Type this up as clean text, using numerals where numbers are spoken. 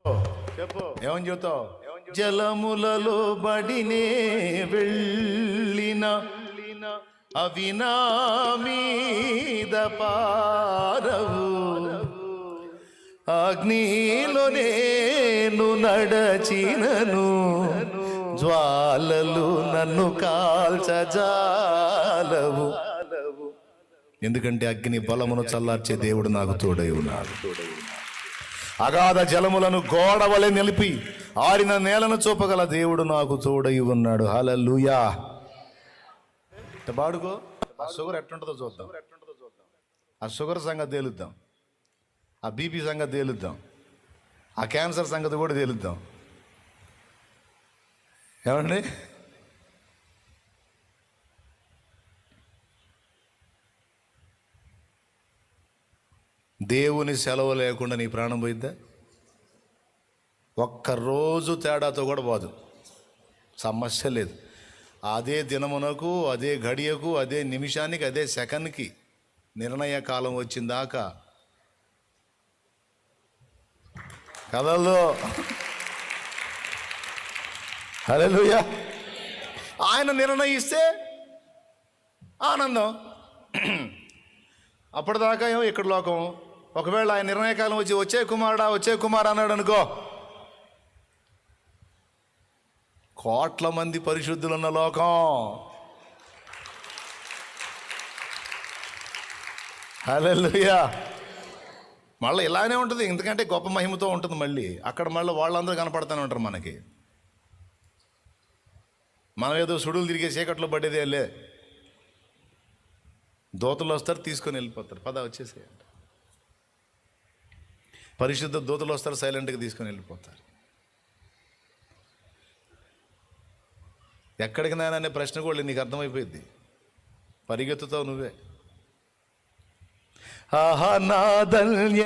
ఏమని చెబుతావు? జలములలో బడినే వెళ్ళిన అవి నా మీద పారవు, అగ్నిలో నేను నడచినను జ్వాలలు నన్ను కాల్చజాలవు. ఎందుకంటే అగ్ని బలమును చల్లార్చే దేవుడు నాకు తోడై ఉన్నాడు. అగాధ జలములను గోడవలె నిలిపి ఆరిన నేలను చూపగల దేవుడు నాకు తోడై ఉన్నాడు. హల్లెలూయా. బాడుకో. ఆ షుగర్ ఎట్టుంటుందో చూద్దాం. ఆ షుగర్ సంగతి తేలుద్దాం, ఆ బీపీ సంగతి తేలుద్దాం, ఆ క్యాన్సర్ సంగతి కూడా తేలుద్దాం. ఏమండి? దేవుని సెలవు లేకుండా నీ ప్రాణం పోయిద్దా? ఒక్కరోజు తేడాతో కూడా పోదు, సమస్య లేదు. అదే దినమునకు, అదే గడియకు, అదే నిమిషానికి, అదే సెకండ్కి నిర్ణయ కాలం వచ్చిందాకా కదల్లో. హల్లెలూయా. ఆయన నిర్ణయిస్తే ఆనందం. అప్పటిదాకా ఏమో ఇక్కడ లోకం. ఒకవేళ ఆయన నిర్ణయకాలం వచ్చి వచ్చే కుమారుడా వచ్చే కుమారు అన్నాడు అనుకో, కోట్ల మంది పరిశుద్ధులున్న లోకం. హల్లెలూయా. మళ్ళీ ఇలానే ఉంటుంది, ఎందుకంటే గొప్ప మహిమతో ఉంటుంది. మళ్ళీ అక్కడ మళ్ళీ వాళ్ళందరూ కనపడుతూనే ఉంటారు మనకి. మనం ఏదో సుడులు తిరిగే చీకట్లో పడేదే లే. దూతలు వస్తారు, తీసుకొని వెళ్ళిపోతారు. పద వచ్చేసేయండి. పరిశుద్ధ దూతలు వస్తారు, సైలెంట్గా తీసుకొని వెళ్ళిపోతారు. ఎక్కడికి నాయన అనే ప్రశ్న కూడా నీకు అర్థమైపోయింది. పరిగెత్తుతావు నువ్వే. ఆహా నా ధన్య